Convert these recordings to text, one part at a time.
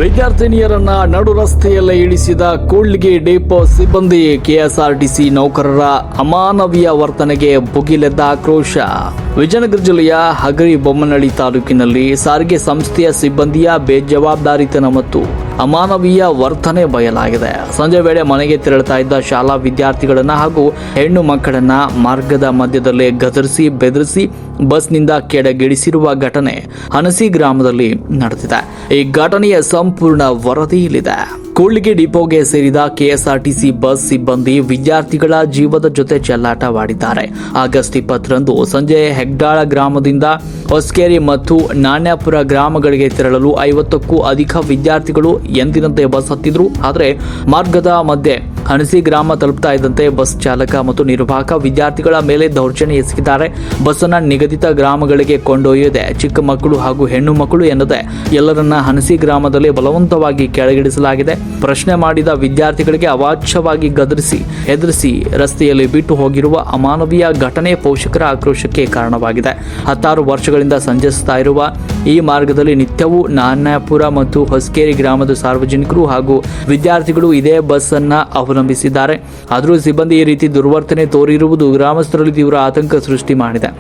ವಿದ್ಯಾರ್ಥಿನಿಯರನ್ನ ನಡು ರಸ್ತೆಯಲ್ಲೇ ಇಳಿಸಿದ ಕೂಡ್ಲಿಗಿ ಡಿಪೋ ಸಿಬ್ಬಂದಿ. ಕೆಎಸ್ಆರ್ಟಿಸಿ ನೌಕರರ ಅಮಾನವೀಯ ವರ್ತನೆಗೆ ಭುಗಿಲೆದ್ದ ಆಕ್ರೋಶ. ವಿಜಯನಗರ ಜಿಲ್ಲೆಯ ಹಗರಿಬೊಮ್ಮನಹಳ್ಳಿ ತಾಲೂಕಿನಲ್ಲಿ ಸಾರಿಗೆ ಸಂಸ್ಥೆಯ ಸಿಬ್ಬಂದಿಯ ಬೇಜವಾಬ್ದಾರಿತನ ಮತ್ತು ಅಮಾನವೀಯ ವರ್ತನೆ ಬಯಲಾಗಿದೆ. ಸಂಜೆ ವೇಳೆ ಮನೆಗೆ ತೆರಳುತ್ತಾ ಇದ್ದ ಶಾಲಾ ವಿದ್ಯಾರ್ಥಿಗಳನ್ನ ಹಾಗೂ ಹೆಣ್ಣು ಮಕ್ಕಳನ್ನ ಮಾರ್ಗದ ಮಧ್ಯದಲ್ಲೇ ಗದರಿಸಿ ಬೆದರಿಸಿ ಬಸ್ನಿಂದ ಕೆಳಗಿಳಿಸಿರುವ ಘಟನೆ ಹನಸಿ ಗ್ರಾಮದಲ್ಲಿ ನಡೆದಿದೆ. ಈ ಘಟನೆಯ ಸಂಪೂರ್ಣ ವರದಿ ಇಲ್ಲಿದೆ. ಕೂಡ್ಲಿಗಿ ಡಿಪೋಗೆ ಸೇರಿದ ಕೆಎಸ್ಆರ್ಟಿಸಿ ಬಸ್ ಸಿಬ್ಬಂದಿ ವಿದ್ಯಾರ್ಥಿಗಳ ಜೀವದ ಜೊತೆ ಚೆಲ್ಲಾಟವಾಡಿದ್ದಾರೆ. ಆಗಸ್ಟ್ 20ರಂದು ಸಂಜೆ ಹೆಗ್ಡಾಳ ಗ್ರಾಮದಿಂದ ಹೊಸಕೇರಿ ಮತ್ತು ನಾಣ್ಯಪುರ ಗ್ರಾಮಗಳಿಗೆ ತೆರಳಲು 50ಕ್ಕೂ ಅಧಿಕ ವಿದ್ಯಾರ್ಥಿಗಳು ಎಂದಿನಂತೆ ಬಸ್ ಹತ್ತಿದ್ರು. ಆದರೆ ಮಾರ್ಗದ ಮಧ್ಯೆ ಹಣಸಿ ಗ್ರಾಮ ತಲುಪ್ತಾ ಇದ್ದಂತೆ ಬಸ್ ಚಾಲಕ ಮತ್ತು ನಿರ್ವಾಹಕ ವಿದ್ಯಾರ್ಥಿಗಳ ಮೇಲೆ ದೌರ್ಜನ್ಯ ಎಸಗಿದ್ದಾರೆ. ಬಸ್ಸನ್ನ ನಿಗದಿತ ಗ್ರಾಮಗಳಿಗೆ ಕೊಂಡೊಯ್ಯದೆ ಚಿಕ್ಕ ಮಕ್ಕಳು ಹಾಗೂ ಹೆಣ್ಣು ಮಕ್ಕಳು ಎನ್ನದೆ ಎಲ್ಲರನ್ನ ಹಣಸಿ ಗ್ರಾಮದಲ್ಲಿ ಬಲವಂತವಾಗಿ ಕೆಳಗಿಳಿಸಲಾಗಿದೆ. ಪ್ರಶ್ನೆ ಮಾಡಿದ ವಿದ್ಯಾರ್ಥಿಗಳಿಗೆ ಅವಾಚ್ಯವಾಗಿ ಗದರಿಸಿ ಹೆದರಿಸಿ ರಸ್ತೆಯಲ್ಲಿ ಬಿಟ್ಟು ಹೋಗಿರುವ ಅಮಾನವೀಯ ಘಟನೆ ಪೋಷಕರ ಆಕ್ರೋಶಕ್ಕೆ ಕಾರಣವಾಗಿದೆ. 16 ವರ್ಷಗಳಿಂದ ಸಂಚರಿಸುತ್ತಾ ಇರುವ ಈ ಮಾರ್ಗದಲ್ಲಿ ನಿತ್ಯವೂ ನಾಣ್ಯಪುರ ಮತ್ತು ಹೊಸಕೇರಿ ಗ್ರಾಮದ ಸಾರ್ವಜನಿಕರು ಹಾಗೂ ವಿದ್ಯಾರ್ಥಿಗಳು ಇದೇ ಬಸ್ ಅನ್ನ ಅವಲಂಬಿಸಿದ್ದಾರೆ. ಆದರೂ ಸಿಬ್ಬಂದಿ ಈ ರೀತಿ ದುರ್ವರ್ತನೆ ತೋರಿರುವುದು ಗ್ರಾಮಸ್ಥರಲ್ಲಿ ತೀವ್ರ ಆತಂಕ ಸೃಷ್ಟಿ ಮಾಡಿದೆ.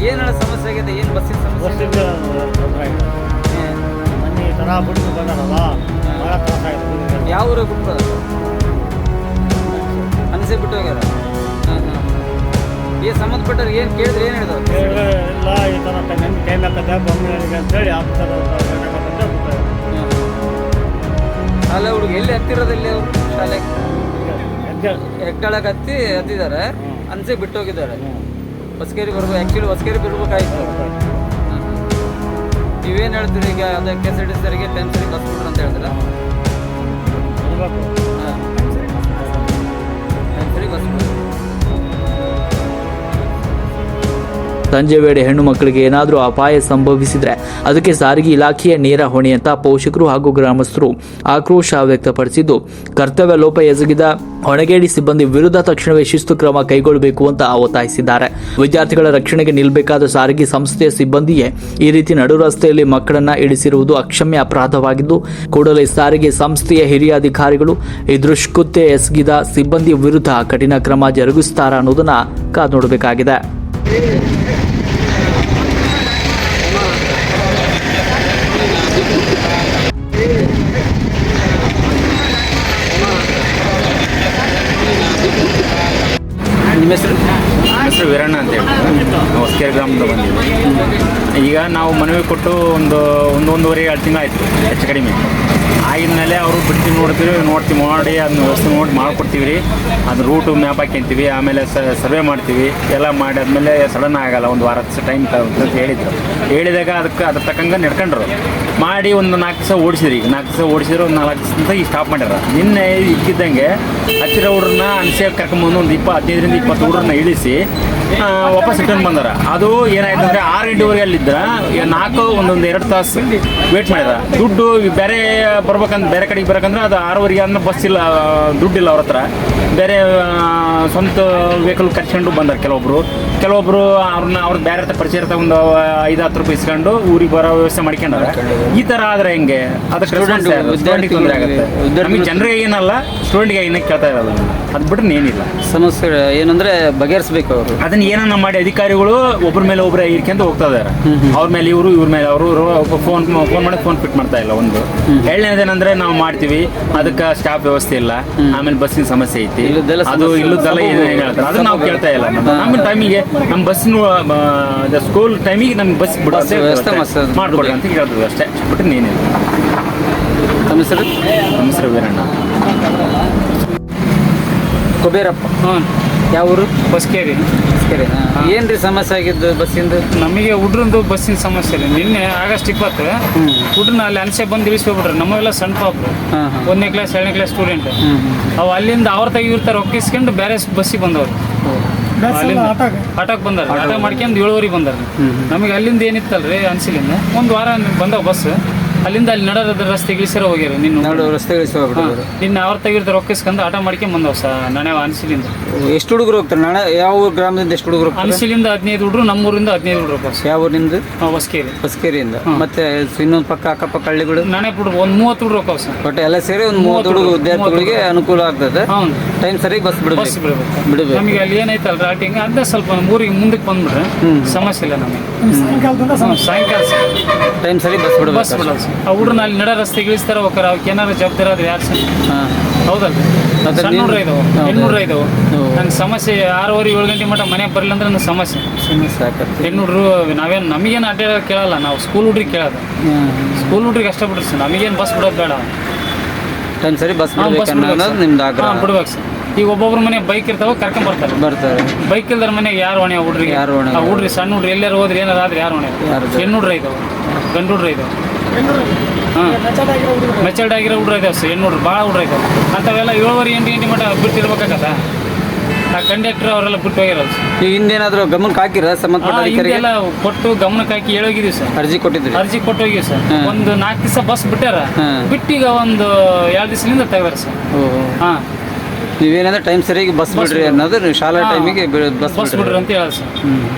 ಏನು ಸಮಸ್ಯೆ ಆಗಿದೆ? ಏನು ಬಸ್ಸಿನ ಸಮಸ್ಯೆ? ಯಾವ ಊರು ಬಿಟ್ಟು ಅನಿಸಿ ಬಿಟ್ಟು ಹೋಗ್ಯಾರ? ಈ ಸಂಬಂಧಪಟ್ಟವ್ರಿಗೆ ಏನು ಕೇಳಿದ್ರೆ ಏನು ಹೇಳಿದ್ರು? ಇಲ್ಲ, ಈ ಥರ ನನ್ನ ಟೈಮ್ ಹಾಕತ್ತೆ ಬೊಮ್ಮನಿಗೆ ಅಂತೇಳಿ ಆ ಥರ ಶಾಲೆ ಹುಡುಗ ಎಲ್ಲಿ ಹತ್ತಿರೋದಲ್ಲಿ ಅವರು ಶಾಲೆ ಹೆಗ್ಗಳಕ್ಕೆ ಹತ್ತಿದ್ದಾರೆ, ಅನ್ಸಿ ಬಿಟ್ಟು ಹೋಗಿದ್ದಾರೆ. ಹೊಸಕೇರಿ ಬರ್ಬೇಕು, ಆ್ಯಕ್ಚುಲಿ ಹೊಸಕೇರಿ ಬಿಡ್ಬೇಕಾಯ್ತು. ನೀವೇನು ಹೇಳ್ತೀರಿ ಈಗ? ಅದೇ ಕೆಎಸ್ಆರ್ಟಿಸಿ ಸರಿಗೆ ಟೈಮ್ ಸರಿ ಬಸ್ ಬಿಡ್ರಿ ಅಂತ ಹೇಳ್ತೀರಾ? ಟೈಮ್ ಸರಿ ಬಸ್ ಬಿಡ್ರಿ. ಸಂಜೆ ವೇಳೆ ಹೆಣ್ಣು ಮಕ್ಕಳಿಗೆ ಏನಾದರೂ ಅಪಾಯ ಸಂಭವಿಸಿದ್ರೆ ಅದಕ್ಕೆ ಸಾರಿಗೆ ಇಲಾಖೆಯ ನೇರ ಹೊಣೆ ಅಂತ ಪೋಷಕರು ಹಾಗೂ ಗ್ರಾಮಸ್ಥರು ಆಕ್ರೋಶ ವ್ಯಕ್ತಪಡಿಸಿದ್ದು, ಕರ್ತವ್ಯ ಲೋಪ ಎಸಗಿದ ಹೊಣೆಗೇಡಿ ಸಿಬ್ಬಂದಿ ವಿರುದ್ಧ ತಕ್ಷಣವೇ ಶಿಸ್ತು ಕ್ರಮ ಕೈಗೊಳ್ಳಬೇಕು ಅಂತ ಒತ್ತಾಯಿಸಿದ್ದಾರೆ. ವಿದ್ಯಾರ್ಥಿಗಳ ರಕ್ಷಣೆಗೆ ನಿಲ್ಲಬೇಕಾದ ಸಾರಿಗೆ ಸಂಸ್ಥೆಯ ಸಿಬ್ಬಂದಿಯೇ ಈ ರೀತಿ ನಡು ರಸ್ತೆಯಲ್ಲಿ ಮಕ್ಕಳನ್ನ ಇಳಿಸಿರುವುದು ಅಕ್ಷಮ್ಯ ಅಪರಾಧವಾಗಿದ್ದು, ಕೂಡಲೇ ಸಾರಿಗೆ ಸಂಸ್ಥೆಯ ಹಿರಿಯ ಅಧಿಕಾರಿಗಳು ಈ ದುಷ್ಕೃತ್ಯ ಎಸಗಿದ ಸಿಬ್ಬಂದಿ ವಿರುದ್ಧ ಕಠಿಣ ಕ್ರಮ ಜರುಗಿಸುತ್ತಾರಾ ಅನ್ನೋದನ್ನ ಕಾದು ನೋಡಬೇಕಾಗಿದೆ. ನಿಮ್ಮ ಹೆಸರು? ಹೆಸರು ವೀರಣ್ಣ ಅಂತ ಹೇಳಿ ಹೊಸಕೇರಿ ಗ್ರಾಮದಿಂದ ಬಂದಿದ್ವಿ. ಈಗ ನಾವು ಮನವಿ ಕೊಟ್ಟು ಒಂದೂವರೆ 2 ತಿಂಗಳು ಆಯಿತು ಹೆಚ್ಚು ಕಡಿಮೆ. ಆಗಿದ್ಮೇಲೆ ಅವರು ಬಿಡ್ತೀವಿ ನೋಡ್ತೀವಿ ಮಾಡಿ ಅದನ್ನ ವ್ಯವಸ್ಥೆ ನೋಡಿ ಮಾಡಿಕೊಡ್ತೀವಿ ರೀ. ಅದು ರೂಟು ಮ್ಯಾಪ್ ಹಾಕ್ಯಂತೀವಿ, ಆಮೇಲೆ ಸರ್ವೆ ಮಾಡ್ತೀವಿ. ಎಲ್ಲ ಮಾಡಿ ಆದಮೇಲೆ ಸಡನ್ ಆಗಲ್ಲ, ಒಂದು ವಾರ ಟೈಮ್ ಅಂತ ಹೇಳಿದಾಗ ಅದ್ರ ತಕ್ಕಂಗೆ ನಡ್ಕೊಂಡ್ರು ಮಾಡಿ ಒಂದು 4 ದಿವಸ ಓಡಿಸಿದ್ರಿ. ಈಗ 4 ದಿವಸ ಓಡಿಸಿದ್ರು, ಒಂದು 4 ದಿವಸದಿಂದ ಈಗ ಸ್ಟಾಪ್ ಮಾಡ್ಯಾರ. ನಿನ್ನೆ ಇದ್ದಿದ್ದಂಗೆ ಹತ್ತಿರ ಹುಡ್ರನ್ನ ಅನ್ಸೇಕ್ ಕರ್ಕೊಂಬಂದು ಒಂದು 15ರಿಂದ 20 ಹುಡ್ರನ್ನ ಇಳಿಸಿ ವಾಪಸ್ ರಿಟರ್ನ್ ಬಂದಾರ. ಅದು ಏನಾಯ್ತು ಅಂದರೆ 6 ಗಂಟೆವರೆಗೆ ಅಲ್ಲಿದ್ದ 2 ತಾಸು ವೇಟ್ ಮಾಡಿದ. ದುಡ್ಡು ಬೇರೆ ಬರ್ಬೇಕಂದ್ರೆ ಬೇರೆ ಕಡೆಗೆ ಬರೋಕಂದ್ರೆ ಅದು 6:30 ಅಂದ್ರೆ ಬಸ್ ಇಲ್ಲ, ದುಡ್ಡಿಲ್ಲ ಅವ್ರ ಹತ್ರ. ಬೇರೆ ಸ್ವಂತ ವೆಹಿಕಲ್ ಕರ್ಸ್ಕೊಂಡು ಬಂದಾರ ಕೆಲವೊಬ್ರು ಅವ್ರ ಬೇರೆ ಹತ್ರ ಪರಿಚಯ ಇರ್ತಾ ಒಂದು 5-10 ರೂಪಾಯಿ ಇಸ್ಕೊಂಡು ಊರಿಗೆ ಬರೋ ವ್ಯವಸ್ಥೆ ಮಾಡ್ಕೊಂಡಾರ. ಈ ಥರ ಆದರೆ ಹೆಂಗೆ? ಅದಕ್ಕೆ ಸ್ಟೂಡೆಂಟಿಗೆ ತೊಂದರೆ ಆಗುತ್ತೆ. ನಮಗೆ ಜನರಿಗೆ ಏನಲ್ಲ, ಸ್ಟೂಡೆಂಟ್ಗೆ ಏನಕ್ಕೆ ಕೇಳ್ತಾ ಇರೋದು. ಅದು ಬಿಟ್ರೆ ಏನಿಲ್ಲ. ಸಮಸ್ಯೆ ಏನಂದ್ರೆ ಬಗೆಹರಿಸಬೇಕು ಅವರು. ಅದನ್ನ ಏನನ್ನ ಮಾಡಿ ಅಧಿಕಾರಿಗಳು ಒಬ್ಬರ ಮೇಲೆ ಒಬ್ಬರೇ ಇರ್ಕೊಂತ ಹೋಗ್ತಾ ಇದಾರೆ. ಅವ್ರ ಮೇಲೆ ಇವ್ರ ಮೇಲೆ ಅವರು ಫೋನ್ ಮಾಡಿ ಫೋನ್ ಫಿಟ್ ಮಾಡ್ತಾ ಇಲ್ಲ. ಒಂದು ಎರಡನೇದೇನಂದ್ರೆ ನಾವು ಮಾಡ್ತೀವಿ, ಅದಕ್ಕೆ ಸ್ಟಾಫ್ ವ್ಯವಸ್ಥೆ ಇಲ್ಲ, ಆಮೇಲೆ ಬಸ್ಸಿನ ಸಮಸ್ಯೆ ಐತಿ, ಅದು ಇಲ್ಲದಲ್ಲ ಏನೇನು ಹೇಳ್ತಾರೆ ಅದನ್ನ ನಾವು ಕೇಳ್ತಾ ಇಲ್ಲ. ನಮ್ಮ ಟೈಮಿಗೆ ನಮ್ಮ ಬಸ್ಸಿನ ಸ್ಕೂಲ್ ಟೈಮಿಗೆ ನಮ್ಗೆ ಬಸ್ ಬಿಡೋದೇ ಮಾಡ್ಕೊಡ್ರಿ ಅಂತ ಹೇಳ್ತೀವಿ ಅಷ್ಟೇ, ಬಿಟ್ಟರೆ ಏನಿಲ್ಲ. ನಮ್ಮ ಹೆಸರು ವೀರಣ್ಣ. ಕುಬೇರಪ್ಪ. ಯಾವ ಊರು? ಹೊಸಕೇರಿ. ಏನು ರೀ ಸಮಸ್ಯೆ ಆಗಿದ್ದು ಬಸ್ಸಿಂದು? ನಮಗೆ ಹುಡ್ರಂದು ಬಸ್ಸಿನ ಸಮಸ್ಯೆ ರೀ. ನಿನ್ನೆ ಆಗಸ್ಟ್ 20 ಹುಡ್ರನ್ನ ಅಲ್ಲಿ ಅನ್ಸೆ ಬಂದು ಇಳಿಸ್ಕೊಬಿಟ್ರೆ. ನಮಗೆಲ್ಲ ಸಣ್ಣ ಪಾಪು, 1ನೇ ಕ್ಲಾಸ್ 2ನೇ ಕ್ಲಾಸ್ ಸ್ಟೂಡೆಂಟ್. ಅವು ಅಲ್ಲಿಂದ ಅವ್ರ ತೆಗಿರ್ತಾರೆ ಒಕ್ಕಿಸ್ಕೊಂಡು ಬೇರೆ ಬಸ್ಸಿಗೆ ಬಂದವ್ರು. ಆಟೋಕ್ಕೆ ಬಂದಾರ, ಆಟೋ ಮಾಡ್ಕೊಂಡು 7:30 ಬಂದಾರ. ನಮಗೆ ಅಲ್ಲಿಂದ ಏನಿತ್ತಲ್ರಿ ಅನ್ಸಿಲಿಂದ ಒಂದು ವಾರ ಬಂದವು ಬಸ್. ಅಲ್ಲಿಂದ ಅಲ್ಲಿ ನಡ ರಸ್ತೆ ಇಳಿಸಿರೋ ಹೋಗ್ಯಾರ ನಿನ್ನ ನಾಡು ರಸ್ತೆ ಇಳಿಸ್ಬಿಟ್ಟು ನಿನ್ನ ಅವ್ರ ತೆಗಿರ್ತ ರೊಕ್ಕಿಸ್ಕೊಂಡು ಆಟ ಮಾಡ್ಕೊಂಡ್ ಬಂದವ ನಾನೇ ಅನ್ಸಿಲಿಂದ. ಎಷ್ಟು ಹುಡುಗರು ಹೋಗ್ತಾರೆ ನಾಳೆ? ಯಾವ ಗ್ರಾಮದಿಂದ ಎಷ್ಟು ಹುಡುಗರು ಹೋಗ್ತಾರೆ? ಅನ್ಸಿಲಿಂದ 15 ಹುಡುಗರು, ನಮ್ಮೂರಿಂದ 15 ಹುಡುಗರು ಹೋಗ್ತಾರೆ. ಯಾವ ಊರಿನಿಂದ? ಹೊಸಕೇರಿ. ಹೊಸಕೇರಿಯಿಂದ. ಮತ್ತೆ ಇನ್ನೊಂದು ಪಕ್ಕ ಅಕ್ಕಪಕ್ಕ ಹಳ್ಳಿಗಳು ನಾನೇ ಹುಡುಗರು ಒಂದು 30 ಹುಡುಗರು ಹೋಗ್ತಾವ ಸರ್. ಒಟ್ಟು ಎಲ್ಲ ಸೇರಿ ಒಂದು 30 ಹುಡುಗ ವಿದ್ಯಾರ್ಥಿಗಳಿಗೆ ಅನುಕೂಲ ಆಗ್ತದೆ. ಹೌದು, ಟೈಮ್ ಸರಿ ಬಸ್ ಬಸ್ ಬಿಡಬೇಕು. ಬಿಡಬೇಕು. ನಮಗೆ ಅಲ್ಲಿ ಏನೈತಲ್ಲ ರಾಟಿಂಗ್ ಅದೇ ಸ್ವಲ್ಪ ಊರಿಗೆ ಮುಂದಕ್ಕೆ ಬಂದ್ಬಿಟ್ರೆ ಸಮಸ್ಯೆ ಇಲ್ಲ ನಮಗೆ. ಸಾಯಂಕಾಲ ಟೈಮ್ ಸರಿ ಬಸ್ ಬಸ್ ಬಿಡಲ್ಲ ಸರ್. ಆ ಹುಡುಗನ ಅಲ್ಲಿ ನಡ ರಸ್ತೆಗೆ ಇಳಿಸ್ತಾರ ಹೋಗ್ತಾರೆ. ಅವಕ್ಕೆ ಏನಾದ್ರು ಜವಾಬ್ದಾರಿ ಆದ್ರೆ ಯಾರು ಸರ್? ಹೌದಲ್ಲ, ಸಣ್ಣ ಹುಡುಗ್ರು ಇದಾವೆ, ಹೆಣ್ಣು ಹುಡುಗ್ರು ಇದಾವೆ. ನಂಗೆ ಸಮಸ್ಯೆ 6:30 7 ಗಂಟೆ ಮಟ್ಟ ಮನೆಗೆ ಬರಲಿಲ್ಲ ಅಂದ್ರೆ ನನ್ನ ಸಮಸ್ಯೆ. ಹೆಣ್ಣು ಹುಡುಗರು ನಾವೇನು ನಮಗೇನು ಅಡ್ಡ ಕೇಳಲ್ಲ, ನಾವು ಸ್ಕೂಲ್ ಹುಡ್ರಿಗೆ ಕೇಳೋದು. ಸ್ಕೂಲ್ ಹುಡ್ರಿಗೆ ಅಷ್ಟೇ ಬಿಡ್ರಿ ಸರ್, ನಮಗೇನು ಬಸ್ ಬಿಡೋದು ಬೇಡ. ಟೈಮ್ ಸರಿ ಬಸ್ ಬಿಡಬೇಕು ನಿಮ್ದು ಆಗ್ರಹ. ಬಿಡ್ಬೇಕು ಸರ್. ಈಗ ಒಬ್ಬೊಬ್ರ ಮನೆ ಬೈಕ್ ಇರ್ತಾವೆ, ಕರ್ಕೊಂಡ್ ಬರ್ತಾರೆ. ಬೈಕ್ ಇಲ್ದಾರ ಮನೆಗೆ ಯಾರು ಹೊಣೆ? ಹುಡ್ರಿಗೆ. ಆ ಹುಡ್ರಿ ಸಣ್ಣ ಹುಡ್ರಿ ಎಲ್ಲಾರು ಹೋದ್ರೆ ಏನಾದ್ರು ಆದ್ರೆ ಯಾರು ಹೊಣೆ? ಹೆಣ್ಣು ಹುಡ್ರ ಇದಾವೆ, ಗಂಡು ಹುಡ್ರ ಇದಾವೆ. ಹಾಂ, ಮೆಚರ್ಡ್ ಆಗಿರೋ ಹುಡ್ರ ಇದಾವೆ ಸರ್. ಹೆಣ್ಣು ಹುಡ್ರು ಭಾಳ ಹುಡ್ರ ಇದಾವೆ. ಅಂಥವೆಲ್ಲ 7:30 8 ಗಂಟೆ ಮಟ್ಟ ಬಿಟ್ಟಿರ್ಬೇಕಾಗತ್ತ. ಆ ಕಂಡಕ್ಟರ್ ಅವರೆಲ್ಲ ಬಿಟ್ಟು ಹೋಗಿರಲ್ಲ ಸರ್. ಈಗ ಹಿಂದೇನಾದ್ರು ಗಮನಕ್ಕೆ ಹಾಕಿರ ಸಂಬಂಧಪಟ್ಟ ಅಧಿಕಾರಿಗೆ? ಎಲ್ಲ ಕೊಟ್ಟು ಗಮನಕ್ಕೆ ಹಾಕಿ ಹೇಳೋಗಿದ್ದೀವಿ ಸರ್. ಅರ್ಜಿ ಕೊಟ್ಟಿದ್ರಿ? ಅರ್ಜಿ ಕೊಟ್ಟು ಹೋಗಿವಿ ಸರ್. ಒಂದು 4 ದಿವಸ ಬಸ್ ಬಿಟ್ಟಾರ, ಬಿಟ್ಟೀಗ ಒಂದು 2 ದಿವಸದಿಂದ ತೆಗ್ದಾರ ಸರ್. ಹಾಂ, ನೀವೇನಂದ್ರೆ ಟೈಮ್ ಸರಿಯಾಗಿ ಬಸ್ ಬಿಡ್ರಿ ಅನ್ನೋದು, ನೀವು ಶಾಲಾ ಟೈಮಿಗೆ ಬಸ್ ಬಿಡ್ರಿ ಅಂತ ಹೇಳಿ ಸರ್.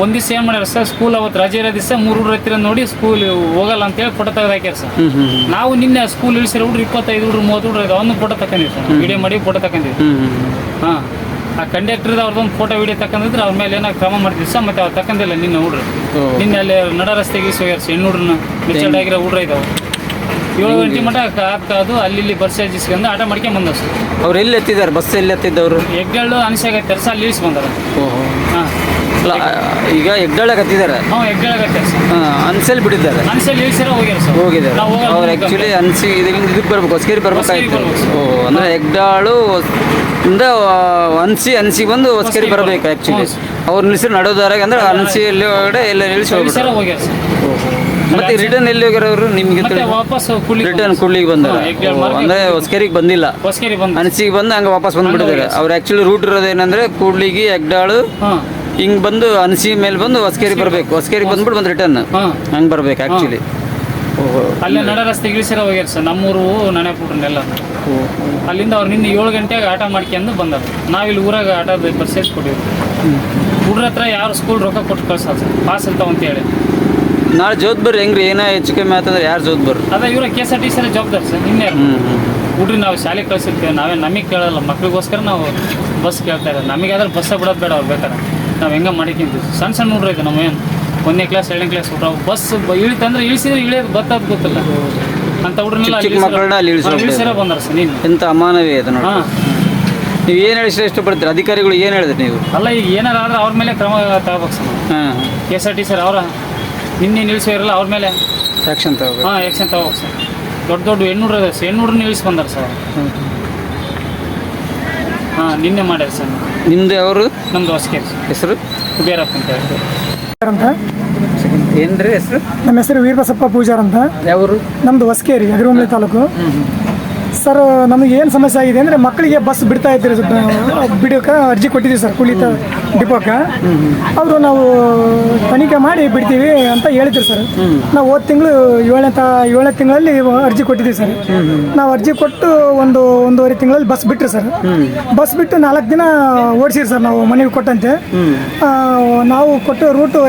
ಒಂದ್ ದಿವಸ ಏನ್ ಮಾಡ್ಯಾರ ಸರ್, ಸ್ಕೂಲ್ ಅವತ್ತು ರಜೆ ಇರೋ ದಿವಸ 3 ಹುಡುಗರು ಹತ್ತಿರ ನೋಡಿ ಸ್ಕೂಲ್ ಹೋಗಲ್ಲ ಅಂತ ಹೇಳಿ ಫೋಟೋ ತೆಗೆದು ಹಾಕ್ಯಾರ ಸರ್. ನಾವು ನಿನ್ನೆ ಸ್ಕೂಲ್ ಇಳಿಸಿರೋ ಹುಡುಗ್ರು 25 ಹುಡುಗರು 30 ಹುಡುಗರು ಅವನು ಫೋಟೋ ತಕೊಂಡಿವಿ ಸರ್. ವಿಡಿಯೋ ಮಾಡಿ ಫೋಟೋ ತಕೊಂಡಿವಿ. ಹಾಂ, ಆ ಕಂಡಕ್ಟರ್ದು ಅವ್ರದ್ದೊಂದು ಫೋಟೋ ವಿಡಿಯೋ ತಕೊಂಡಿದ್ರೆ ಅವ್ರ ಮೇಲೆ ಏನೋ ಕ್ರಮ ಮಾಡ್ತೀವಿ ಸರ್. ಮತ್ತೆ ಅವ್ರು ತಕೊಂಡಿಲ್ಲ ನಿನ್ನೆ ಹುಡ್ರು. ನಿನ್ನೆ ಅಲ್ಲಿ ನಡ ರಸ್ತೆಗೆ ಇಳಿಸೋಗ್ಯಾರ ಸರ್. ಹೆಣ್ಣು ಹುಡ್ರನ್ನ ಮೆಚರ್ಡ್ ಆಗಿರೋ ಹುಡ್ರ ಇದಾವೆ. 7 ಗಂಟೆ ಮಟ್ಟ ಕಾದು ಅಲ್ಲಿ ಬಸ್ ಇಸ್ಕೊಂಡು ಆಟ ಮಾಡ್ಕೊಂಡು ಬಂದವ್ ಸರ್. ಅವ್ರು ಎಲ್ಲಿ ಎತ್ತಿದ್ದಾರೆ? ಬಸ್ ಎಲ್ಲಿ ಎತ್ತಿದ್ದವರು? ಹೆಗ್ಗಳು ಅನಿಸಾಗತ್ತೆ ಸರ್, ಅಲ್ಲಿ ಇಳಿಸಿ ಬಂದಾರ. ಹಾಂ, ಈಗ ಹೆಗ್ಡಾಳಕ್ಕೆ ಹತ್ತಿದ್ದಾರೆ. ಹಾಂ, ಹೆಗ್ಗಳಾಗತ್ತೆ ಸರ್. ಅನ್ಸೆಲ್ ಬಿಟ್ಟಿದ್ದಾರೆ. ಅನ್ಸಲ್ಲಿ ಇಳಿಸಿರ ಹೋಗ್ಯಾರ ಸರ್. ಹೋಗಿದ್ದಾರೆ ಅವ್ರು ಆ್ಯಕ್ಚುಲಿ ಅನ್ಸಿ ಇದಕ್ಕೆ ಬರ್ಬೇಕು, ಹೊಸಕೇರಿ ಬರ್ಬೇಕಾಯ್ತು. ಅಂದರೆ ಹೆಗ್ಡಾಳು ಇಂದ ಅನ್ಸಿ ಬಂದು ಹೊಸಕೇರಿ ಬರಬೇಕು ಆ್ಯಕ್ಚುಲಿ. ಅವ್ರು ನಿಲ್ಸಿ ನಡೋದಾರಾಗ ಅಂದ್ರೆ ಅನ್ಸಿಯಲ್ಲಿ ಒಳಗಡೆ ಎಲ್ಲ ನಿಲ್ಲಿಸಿ ಹೋಗ್ಬಿಟ್ಟಾರೆ. ಹೋಗ್ಯಾರ ಸರ್. ಮತ್ತೆ ರಿಟರ್ನ್ ಎಲ್ಲಿ ಹೋಗ್ಯಾರ ಅವರು? ನಿಮ್ಗೆ ವಾಪಸ್ ರಿಟರ್ನ್ ಕುಳ್ಳಿಗೆ ಬಂದಾರೆ. ಅಂದ್ರೆ ಹೊಸಕೇರಿಗೆ ಬಂದಿಲ್ಲ, ಹೊಸಕೇರಿ ಬಂದು ಅನ್ಸಿಗೆ ಬಂದು ಹಂಗೆ ವಾಪಸ್ ಬಂದ್ಬಿಟ್ಟಿದ್ದಾರೆ. ಅವ್ರು ಆ್ಯಕ್ಚುಲಿ ರೂಟ್ ಇರೋದೇನಂದ್ರೆ ಕೂಡ್ಲಿಗಿ, ಹೆಗ್ಡಾಳು ಹಿಂಗೆ ಬಂದು ಅನ್ಸಿ ಮೇಲೆ ಬಂದು ಹೊಸಕೇರಿ ಬರಬೇಕು. ಹೊಸಕೇರಿಗೆ ಬಂದ್ಬಿಟ್ಟು ಬಂದು ರಿಟರ್ನ್ ಹಂಗೆ ಬರ್ಬೇಕು ಆ್ಯಕ್ಚುಲಿ. ಅಲ್ಲೇ ನಡ ರಸ್ತೆ ಇಳಿಸಿರ ಹೋಗ್ಯಾರ ಸರ್. ನಮ್ಮೂರು ನೆನೆಪುಟ್ರನ್ನೆಲ್ಲ. ಅಲ್ಲಿಂದ ಅವ್ರು ನಿನ್ನೆ 7 ಗಂಟೆಗೆ ಆಟ ಮಾಡ್ಕೊಂಡು ಬಂದಾರ. ನಾವಿಲ್ಲಿ ಊರಾಗ ಆಟದ ಪರ್ಸೇಸ್ ಕೊಟ್ಟಿವಿ. ಹುಡ್ರ ಹತ್ರ ಯಾರು ಸ್ಕೂಲ್ ರೊಕ್ಕ ಕೊಟ್ಟು ಕಳ್ಸಲ್ಲ ಸರ್, ಪಾಸ್ ಇರ್ತಾವ ಅಂತ ಹೇಳಿ. ನಾಳೆ ಜೋದ್ಬರ್ರಿ ಹೆಂಗ್ರಿ? ಏನೋ ಹೆಚ್ಚು ಕಮ್ಮಿ ಆತಂದ್ರೆ ಯಾರು ಜೋದ್ಬರ್? ಅದೇ ಇವ್ರ KSRTC ಜವಾಬ್ದಾರಿ ಸರ್. ನಿನ್ನೆ ಹುಡ್ರಿ ನಾವು ಶಾಲೆಗೆ ಕಳ್ಸಿರ್ತೀವಿ, ನಮಗೆ ಕೇಳಲ್ಲ. ಮಕ್ಳಿಗೋಸ್ಕರ ನಾವು ಬಸ್ ಕೇಳ್ತಾ ಇರೋದು. ನಮಗೆ ಆದ್ರೆ ಬಸ್ಸೇ ಬಿಡೋದು ಬೇಡ. ಅವ್ರು ಬೇಕಾರೆ ನಾವು ಹೆಂಗೆ ಮಾಡಿಕೊಂತೀವಿ. ಸಣ್ಣ ಹುಡ್ರ ಇದೆ ನಮ್ಮ ಏನು 1ನೇ ಕ್ಲಾಸ್ 2ನೇ ಕ್ಲಾಸ್ ಹುಡ್ರ. ಬಸ್ ಇಳಿತಂದ್ರೆ ಇಳಿಸಿದ್ರೆ ಇಳಿಯೋದು ಗೊತ್ತಾದ್ ಗೊತ್ತಿಲ್ಲ ಅಂತ ಹುಡ್ರನ್ನೆಲ್ಲ ಇಳಿಸಿರ ಬಂದಾರ ಸರ್. ನೀನು ಎಂಥ ಅಮಾನವೀಯ ಅದು ನೋಡಿ. ನೀವು ಏನು ಹೇಳಿದ್ರೆ ಇಷ್ಟಪಡ್ತೀರಿ? ಅಧಿಕಾರಿಗಳು ಏನು ಹೇಳಿದ್ರಿ ನೀವು? ಅಲ್ಲ, ಈಗ ಏನಾರು ಆದ್ರೆ ಅವ್ರ ಮೇಲೆ ಕ್ರಮ ತಗೋಬೇಕು ಸರ್. KSRTC ಅವರ ನಿನ್ನೆ ನಿಲ್ಲಿಸೋರಲ್ಲ ಅವ್ರ ಮೇಲೆ ಆ್ಯಕ್ಷನ್ ತಗೋಬೇಕು. ಹಾಂ, ಆ್ಯಕ್ಷನ್ ತಗೋಬೇಕು ಸರ್. ದೊಡ್ಡ ಹೆಣ್ಣುಡ್ರ ಇದೆ ಸರ್. ಹೆಣ್ಣುಡ್ರನ್ನ ಇಳಿಸಿ ಬಂದಾರ ಸರ್. ಹಾಂ, ನಿನ್ನೆ ಮಾಡ್ಯಾರ ಸರ್. ನಿಮ್ದು ಅವರು? ನಮ್ದು ಹೊಸಕೇರಿ ಹೆಸರು? ಬೇರಪ್ಪ ಅಂತ ಹೇಳ್ತಾರೆ. ಏನ್ರಿ ಹೆಸರು? ನಮ್ಮ ಹೆಸರು ವೀರಬಸಪ್ಪ ಪೂಜಾರ್ ಅಂತ. ಯಾವರು? ನಮ್ಮದು ಹೊಸಕೇರಿ, ಅಗ್ರಹೊಮ್ಳೆ ತಾಲೂಕು. ಸರ್, ನಮಗೆ ಏನು ಸಮಸ್ಯೆ ಆಗಿದೆ ಅಂದರೆ ಮಕ್ಕಳಿಗೆ ಬಸ್ ಬಿಡ್ತಾ ಇದ್ದೀರಿ, ಬಿಡೋಕೆ ಅರ್ಜಿ ಕೊಟ್ಟಿದ್ದೀವಿ ಸರ್ ಕುಳಿತ ಡಿಪೋಕ್ಕೆ. ಅವರು ನಾವು ತನಿಖೆ ಮಾಡಿ ಬಿಡ್ತೀವಿ ಅಂತ ಹೇಳಿದ್ರು ಸರ್. ನಾವು ಹೋದ ತಿಂಗಳು 7ನೇ ತಿಂಗಳಲ್ಲಿ ಅರ್ಜಿ ಕೊಟ್ಟಿದ್ದೀವಿ ಸರ್. ನಾವು ಅರ್ಜಿ ಕೊಟ್ಟು ಒಂದೂವರೆ ತಿಂಗಳಲ್ಲಿ ಬಸ್ ಬಿಟ್ಟರು ಸರ್. ಬಸ್ ಬಿಟ್ಟು 4 ದಿನ ಓಡಿಸಿರಿ ಸರ್ ನಾವು ಮನೆಗೆ ಕೊಟ್ಟಂತೆ. ನಾವು ಕೊಟ್ಟು ರೂಟು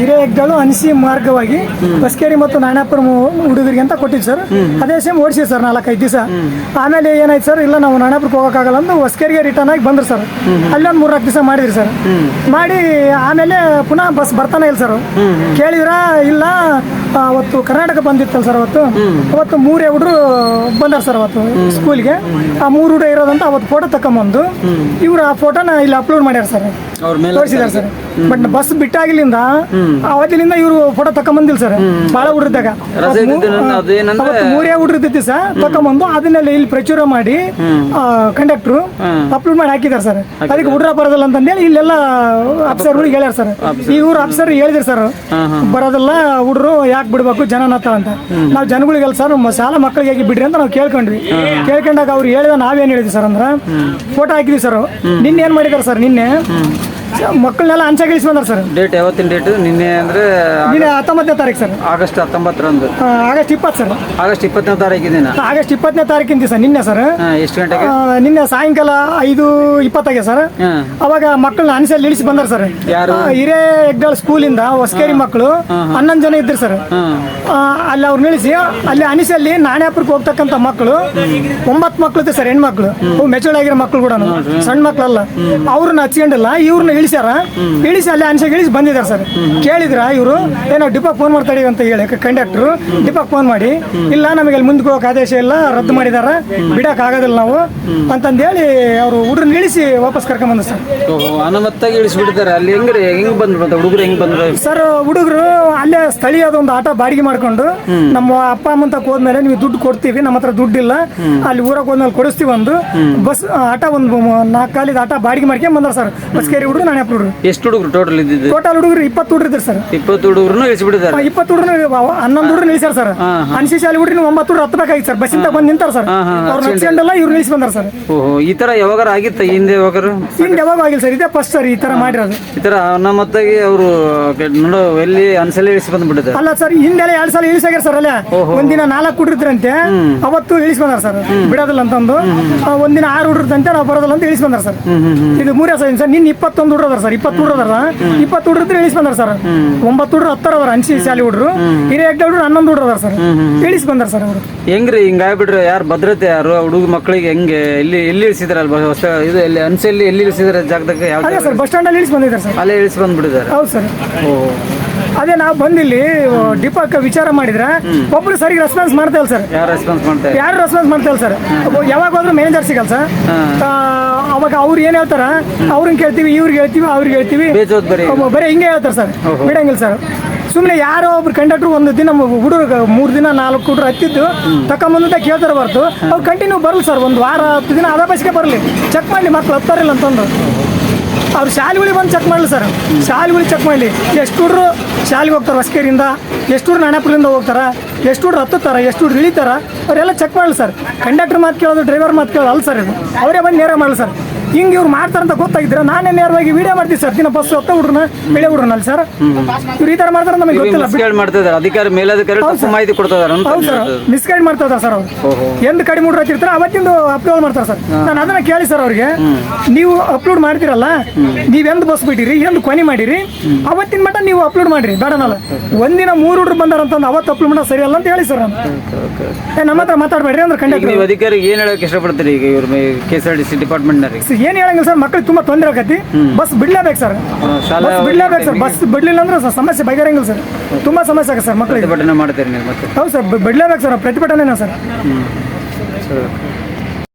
ಹಿರೇಹೆಗ್ಡಾಳು ಅನಿಸಿ ಮಾರ್ಗವಾಗಿ ಹೊಸಕೇರಿ ಮತ್ತು ನಾಣ್ಯಾಪುರ ಹುಡುಗರಿಗೆ ಅಂತ ಕೊಟ್ಟಿದ್ದು ಸರ್. ಅದೇ ಸೇಮ್ ಓಡಿಸಿರಿ ಸರ್ 4-5 ದಿವಸ. ಆಮೇಲೆ ಏನಾಯ್ತು ಸರ್, ಇಲ್ಲ ನಾವು ನಾಣ್ಯಾಪುರಕ್ಕೆ ಹೋಗೋಕ್ಕಾಗಲ್ಲ ಅಂತ ಹೊಸಕೇರಿಗೆ ರಿಟರ್ನ್ ಆಗಿ ಬಂದ್ರು ಸರ್. ಅಲ್ಲೊಂದು 3-4 ದಿವಸ ಮಾಡಿದ್ರಿ ಸರ್. ಮಾಡಿ ಆಮೇಲೆ ಪುನಃ ಬಸ್ ಬರ್ತಾನೆ ಇಲ್ಲ ಸರ್. ಕೇಳಿದ್ರ ಇಲ್ಲ, ಅವತ್ತು ಕರ್ನಾಟಕ ಬಂದಿತ್ತಲ್ಲ ಸರ್. ಅವತ್ತು 3 ಹುಡುಗರು ಬಂದಾರ ಸರ್ ಅವತ್ತು ಸ್ಕೂಲ್ಗೆ. ಆ 3 ಹುಡುಗ ಇರೋದಂತ ಅವತ್ತು ಫೋಟೋ ತಕೊಂಬಂದು ಇವ್ರು ಆ ಫೋಟೋನ ಇಲ್ಲಿ ಅಪ್ಲೋಡ್ ಮಾಡ್ಯಾರ ಸರ್, ತೋರಿಸಿದಾರೆ ಸರ್. ಬಟ್ ಬಸ್ ಬಿಟ್ಟಾಗಿಲಿಂದ ಅವತ್ತಿನಿಂದ ಇವರು ಫೋಟೋ ತಕೊಂಬಂದಿಲ್ಲ ಸರ್. ಭಾಳ ಹುಡ್ರಿದ್ದಾಗ 3 ಹುಡ್ರಿದ್ದಿ ಸರ್ ತಕೊಂಬಂದು ಅದನ್ನೆಲ್ಲ ಇಲ್ಲಿ ಪ್ರಚುರ ಮಾಡಿ ಕಂಡಕ್ಟ್ರು ಅಪ್ಲೋಡ್ ಮಾಡಿ ಹಾಕಿದಾರೆ ಸರ್. ಅದಕ್ಕೆ ಹುಡ್ರ ಬರೋದಿಲ್ಲ ಅಂತಂದೇಳಿ ಇಲ್ಲೆಲ್ಲ ಅಫ್ಸರ್ಗಳಿಗೆ ಹೇಳ್ಯಾರ ಸರ್. ಇವ್ರು ಅಫ್ಸರ್ ಹೇಳಿದ್ರು ಸರ್, ಬರೋದಿಲ್ಲ ಹುಡ್ರು ಯಾಕೆ ಬಿಡ್ಬೇಕು ಜನನತ್ತ ಅಂತ. ನಾವು ಜನಗಳಿಗೆಲ್ಲ ಸರ್ ಶಾಲಾ ಮಕ್ಕಳಿಗೆ ಬಿಡ್ರಿ ಅಂತ ನಾವು ಕೇಳ್ಕೊಂಡ್ವಿ. ಕೇಳ್ಕೊಂಡಾಗ ಅವ್ರು ಹೇಳಿದ ನಾವೇನು ಹೇಳಿದ್ವಿ ಸರ್ ಅಂದ್ರೆ ಫೋಟೋ ಹಾಕಿದ್ವಿ ಸರ್. ನಿನ್ನೆ ಏನು ಮಾಡಿದಾರೆ ಸರ್, ನಿನ್ನೆ ಮಕ್ಕಳನ್ನೆಲ್ಲ ಅಂಚಾಗಿಳಿಸಿ ಬಂದಾರ ಸರ್. Date ಯಾವತ್ತಿನ date? ನಿನ್ನೆ ಅಂದರೆ ನಿನ್ನೆ 19ನೇ ತಾರೀಕು ಸರ್. ಆಗಸ್ಟ್ 19ರಂದು. August 20 sir. ಆಗಸ್ಟ್ 20ನೇ ತಾರೀಕಿನ ದಿನ. ಆಗಸ್ಟ್ 20ನೇ ತಾರೀಕಿನ ಸರ್, ನಿನ್ನೆ ಸರ್. ಎಷ್ಟು ಗಂಟೆಗೆ? ನಿನ್ನೆ ಸಾಯಂಕಾಲ 5:20 ಸರ್. ಅವಾಗ ಮಕ್ಕಳನ್ನ ಅನ್ಸಲ್ಲಿ ಇಳಿಸಿ ಬಂದಾರ ಸರ್. ಯಾರು? ಹಿರೇ ಹೆಗ್ಡಾಳ್ ಸ್ಕೂಲಿಂದ ಹೊಸಕೇರಿ ಮಕ್ಕಳು 11 ಜನ ಇದ್ರು ಸರ್. ಅಲ್ಲಿ ಅವ್ರು ನಿಲ್ಲಿಸಿ ಅಲ್ಲಿ ಅನಿಸಲ್ಲಿ ನಾಣ್ಯಾಪುರಕ್ಕೆ ಹೋಗ್ತಕ್ಕಂಥ ಮಕ್ಕಳು 9 ಮಕ್ಕಳು ಇತ್ತು ಸರ್, ಹೆಣ್ಮಕ್ಳು. ಅವು ಮೆಚೂರ್ಡ್ ಆಗಿರೋ ಮಕ್ಕಳು ಕೂಡ, ಸಣ್ಣ ಮಕ್ಕಳಲ್ಲ. ಅವ್ರನ್ನ ಹಚ್ಕೊಂಡಿಲ್ಲ, ಇವ್ರನ್ನ ಇಳಿಸ್ಯಾರ. ಇಳಿಸಿ ಅಲ್ಲಿ ಅನ್ಸಕ್ಕೆ ಇಳಿಸಿ ಬಂದಿದ್ದಾರೆ ಸರ್. ಕೇಳಿದ್ರ ಇವರು ಏನೋ ಡಿಪೋಗೆ ಫೋನ್ ಮಾಡ್ತಾ ಇದೀವಿ ಅಂತ ಹೇಳಿ ಕಂಡಕ್ಟ್ರು ಡಿಪೋಗೆ ಫೋನ್ ಮಾಡಿ, ಇಲ್ಲ ನಮಗೆ ಅಲ್ಲಿ ಮುಂದಕ್ಕೆ ಹೋಗಕ್ಕೆ ಆದೇಶ ಇಲ್ಲ, ರದ್ದು ಮಾಡಿದಾರ, ಬಿಡಕ್ ಆಗೋದಿಲ್ಲ ನಾವು ಅಂತಂದೇಳಿ ಅವರು ಹುಡುಗರನ್ನ ಇಳಿಸಿ ವಾಪಸ್ ಕರ್ಕೊಂಡ್ ಸರ್. ಅನುಮತ್ತಾಗಿ ಇಳಿಸ್ಬಿಡ್ತಾರೆ. ಅಲ್ಲಿ ಹೆಂಗ್ ಬಂದ್ಬಿಡ್ತಾರೆ ಹುಡುಗರು? ಹೆಂಗ್ ಬಂದ್ರು ಸರ್? ಹುಡುಗರು ಅಲ್ಲೇ ಸ್ಥಳೀಯದ ಒಂದು ಆಟ ಬಾಡಿಗೆ ಮಾಡ್ಕೊಂಡು, ನಮ್ಮ ಅಪ್ಪ ಅಮ್ಮ ತಕ್ಕ ಹೋದ್ಮೇಲೆ ನೀವು ದುಡ್ಡು ಕೊಡ್ತೀವಿ, ನಮ್ಮ ಹತ್ರ ದುಡ್ಡಿಲ್ಲ, ಅಲ್ಲಿ ಊರಾಗ ಹೋದ್ಮೇಲೆ ಕೊಡಿಸ್ತೀವಿ ಒಂದು ಬಸ್ ಆಟ, ಒಂದು 4 ಕಾಲಿದ ಆಟ ಬಾಡಿಗೆ ಮಾಡ್ಕೊಂಡ್ ಬಂದಾರ ಸರ್. ಬಸ್ಕೇರಿ ಹುಡುಗರು, ನಾಣ್ಯಾಪುರ ಹುಡುಗರು. ಎಷ್ಟು ಹುಡುಗರು ಟೋಟಲ್ ಇದ್ದಿದ್ದು? ಟೋಟಲ್ ಹುಡುಗರು 20 ಹುಡುಗರು ಇದ್ರು ಸರ್. 20 ಹುಡುಗರು ಇಳಿಸ್ಬಿಟ್ಟಿದ್ದಾರೆ. 20 ಹುಡುಗರು 11 ಹುಡುಗರು ನಿಲ್ಸಾರ ಸರ್. ಅನ್ಸಿ ಶಾಲೆ ಹುಡುಗರು 9 ಹುಡುಗರು ಹತ್ತಬೇಕಾಗಿತ್ತು ಸರ್. ಬಸ್ಸಿಂದ ಬಂದು ನಿಂತಾರ ಸರ್. ಅವ್ರು ನಡ್ಸಂಡೆಲ್ಲ ಇವ್ರು ನಿಲ್ಸಿ ಬಂದಾರ ಸರ್. ಓಹೋ, ಈ ತರ ಯಾವಾಗಾರ ಆಗಿತ್ತ ಹಿಂದೆ? ಹಿಂದೆ ಯಾವಾಗ ಆಗಿಲ್ಲ ಸರ್, ಇದೇ ಫಸ್ಟ್ ಸರ್ ಈ ತರ ಮಾಡಿರೋದು. ಈ ತರ ಅನುಮತ್ತಾಗಿ ಅವರು ನೋಡೋ ಎಲ್ಲಿ ಅನ್ಸಲ್ಲಿ ಇಳಿಸಿ ಬಂದ್ಬಿಟ್ಟಿದ್ದಾರೆ. ಅಲ್ಲ ಸರ್, ಹಿಂದೆಲ್ಲ 2 ಸಲ ಇಳಿಸಾಗ್ಯಾರ ಸರ್. ಅಲ್ಲೇ ಒಂದಿನ 4 ಹುಡುಗ್ರಂತೆ, ಅವತ್ತು ಇಳಿಸಿ ಬಂದಾರ ಸರ್, ಬಿಡೋದಿಲ್ಲ ಅಂತಂದು. ಒಂದಿನ 6 ಹುಡುಗ್ರಂತೆ, ನಾವು ಬರೋದಿಲ್ಲ ಅಂತ ಇಳಿಸಿ ಬಂದಾರ ಸರ್. ಇದು 3ನೇ ಸಲ ಸರ್. ನಿನ್ನ 21 ಹುಡುಗರು ಅದಾರ ಸರ್. 20 ಹುಡುಗರು ಅದಾರ. 20 ಹುಡುಗರು ಇಳಿಸಿ ಬಂದಾರ ಸರ್. 9 ಹುಡುಗರು 10 ಅದಾರ ಅನ್ಸಿ ಶಾಲೆ ಹುಡುಗರು. ಹಿರಿಯ ಹುಡುಗರು 11 ಹುಡುಗರು ಅದಾರ ಸರ್. ಇಳಿಸಿ ಬಂದಾರ ಸರ್ ಅವರು. ಹೆಂಗ್ರಿ ಹಿಂಗಾಗ್ಬಿಟ್ರೆ? ಯಾರು ಭದ್ರತೆ ಯಾರು? ಹುಡುಗ ಮಕ್ಕಳಿಗೆ ಹೆಂಗೆ ಎಲ್ಲಿ ಇಳಿಸಿದಾರಲ್ವಾ? ಇದು ಎಲ್ಲಿ ಅನ್ಸಲ್ಲಿ ಎಲ್ಲಿ ಇಳಿಸಿದಾರೆ ಜಾಗದಾಗ? ಯಾವ ಅದೇ ಸರ್, ಬಸ್ ಸ್ಟ್ಯಾಂಡ್ ಅಲ್ಲಿ ಇಳಿಸಿ ಬಂದಿದ್ದಾರೆ ಸರ್. ಅಲ್ಲೇ ಇಳಿಸಿ ಬಂದ್ಬಿಟ್ಟಿದ್ದಾರೆ. ಹೌದು ಸರ್. ಅದೇ ನಾವು ಬಂದಿಲ್ಲಿ ಡಿಪೋಕ್ಕೆ ವಿಚಾರ ಮಾಡಿದ್ರೆ ಒಬ್ರು ಸರಿಗೆ ರೆಸ್ಪಾನ್ಸ್ ಮಾಡ್ತಾ ಇಲ್ಲ ಸರ್. ಯಾರು ರೆಸ್ಪಾನ್ಸ್ ಮಾಡ್ತಾರೆ? ಯಾರು ರೆಸ್ಪಾನ್ಸ್ ಮಾಡ್ತಾ ಇಲ್ಲ ಸರ್. ಯಾವಾಗ ಹೋದ್ರೂ ಮ್ಯಾನೇಜರ್ ಸಿಗಲ್ಲ ಸರ್. ಅವಾಗ ಅವ್ರು ಏನ್ ಹೇಳ್ತಾರ, ಅವ್ರನ್ನ ಕೇಳ್ತೀವಿ, ಇವ್ರಿಗೆ ಹೇಳ್ತೀವಿ, ಅವ್ರಿಗೆ ಹೇಳ್ತೀವಿ, ಬರೀ ಹಿಂಗೆ ಹೇಳ್ತಾರೆ ಸರ್. ಬಿಡಂಗಿಲ್ಲ ಸರ್. ಸುಮ್ಮನೆ ಯಾರೋ ಒಬ್ರು ಕಂಡಕ್ಟ್ರು ಒಂದು ದಿನ ಹುಡುಗ 3 ದಿನ 4 ಹುಡುಗರು ಹತ್ತಿದ್ದು ತಕೊಂಬಂದ ಕೇಳ್ತಾರೆ ಬರ್ತು. ಅವ್ರು ಕಂಟಿನ್ಯೂ ಬರಲ್ಲ ಸರ್. 1 ವಾರ 10 ದಿನ ಅದ ಬಸ್ಗೆ ಬರಲಿ, ಚೆಕ್ ಮಾಡಲಿ ಮಕ್ಳು ಹತ್ತಾರಿಲ್ಲ ಅಂತಂದು. ಅವ್ರು ಶಾಲೆಗಳಿಗೆ ಬಂದು ಚೆಕ್ ಮಾಡಲಿ ಸರ್. ಶಾಲೆಗಳಿಗೆ ಚೆಕ್ ಮಾಡಲಿ, ಎಷ್ಟು ಹುಡುಗರು ಶಾಲೆಗೆ ಹೋಗ್ತಾರೆ ಹೊಸಕೇರಿಯಿಂದ, ಎಷ್ಟು ಹುಡುಗರು ನಾಣ್ಯಾಪುರದಿಂದ ಹೋಗ್ತಾರೆ, ಎಷ್ಟು ಹುಡುಗರು ಹತ್ತುತ್ತಾರೆ, ಎಷ್ಟು ಹುಡುಗರು ಇಳಿತಾರ, ಅವರೆಲ್ಲ ಚೆಕ್ ಮಾಡಲಿ ಸರ್. ಕಂಡಕ್ಟರ್ ಮಾತು ಕೇಳೋದು, ಡ್ರೈವರ್ ಮಾತು ಕೇಳೋದು ಅಲ್ಲ ಸರ್. ಇದು ಅವರೇ ಬಂದು ನೇರ ಮಾಡಲಿ ಸರ್. ಹಿಂಗೆ ಇವ್ರು ಮಾಡ್ತಾರಂತ ಗೊತ್ತಾಗಿದ್ರೆ ನಾನೇ ನೇರವಾಗಿ ವಿಡಿಯೋ ಮಾಡ್ತೀವಿ ಸರ್. ದಿನ ಬಸ್ ಹೊತ್ತ ಹುಡುಗನ ಬೆಳೆ ಹುಡುಗನಲ್ಲ ಸರ್. ಇವ್ರು ಈ ಥರ ಮಾಡ್ತಾರೆ ನಮಗೆ ಗೊತ್ತಿಲ್ಲ. ಮಾಡ್ತಿದ್ದಾರೆ ಅಧಿಕಾರಿ, ಮೇಲಧಿಕಾರಿ ಮಾಹಿತಿ ಕೊಡ್ತಿದ್ದಾರೆ. ಹೌದು ಸರ್, ಮಿಸ್ಗೈಡ್ ಮಾಡ್ತಾ ಇದ್ದಾರೆ ಸರ್ ಅವರು. ಎಂದು ಕಡಿಮೆ ಹುಡುಗರು ಹತ್ತಿರ್ತಾರೆ ಅವತ್ತಿಂದು ಅಪ್ಲೋಡ್ ಮಾಡ್ತಾರೆ ಸರ್. ನಾನು ಅದನ್ನ ಕೇಳಿ ಸರ್ ಅವ್ರಿಗೆ, ನೀವು ಅಪ್ಲೋಡ್ ಮಾಡ್ತೀರಲ್ಲ, ನೀವೆಂದು ಬಸ್ ಬಿಟ್ಟಿರಿ, ಎಂದು ಕೊನೆ ಮಾಡಿರಿ, ಅವತ್ತಿನ ಮಟ್ಟ ನೀವು ಅಪ್ಲೋಡ್ ಮಾಡಿರಿ, ಬೇಡನಲ್ಲ. ಒಂದಿನ 3 ಹುಡುಗರು ಬಂದಾರಂತಂದು ಅವತ್ತು ಅಪ್ಲೋಡ್ ಮಾಡೋ ಸರಿ ಅಲ್ಲ ಅಂತ ಹೇಳಿ ಸರ್. ನಾನು ನಮ್ಮ ಹತ್ರ ಮಾತಾಡಬೇಡ್ರಿ ಅಂದ್ರೆ ಕಂಡಕ್ಟರ್. ನೀವು ಅಧಿಕಾರಿಗೆ ಏನು ಹೇಳಕ್ಕೆ ಇಷ್ಟಪಡ್ತೀರಿ ಈಗ ಇವ್ರ KSRTC ಡಿಪಾರ್ಟ್ಮೆಂಟ್ನವ್ರಿಗೆ? ಏನು ಹೇಳಂಗಿಲ್ಲ ಸರ್, ಮಕ್ಕಳಿಗೆ ತುಂಬಾ ತೊಂದರೆ ಆಗತ್ತಿ. ಬಸ್ ಬಿಡ್ಲೇಬೇಕು ಸರ್. ಬಸ್ ಬಿಡ್ಲೇಬೇಕು ಸರ್. ಬಸ್ ಬಿಡ್ಲಿಲ್ಲ ಅಂದ್ರೆ ಸಮಸ್ಯೆ ಬಗೆಹರಂಗಿಲ್ಲ ಸರ್. ತುಂಬಾ ಸಮಸ್ಯೆ ಆಗುತ್ತೆ ಸರ್ ಮಕ್ಕಳಿಗೆ. ಪ್ರತಿಭಟನೆ ಮಾಡ್ತೀರಿ ನೀವು ಮತ್ತೆ? ಹೌದು ಸರ್, ಬಿಡ್ಲೇಬೇಕು ಸರ್. ಪ್ರತಿಭಟನೆನಾ ಸರ್.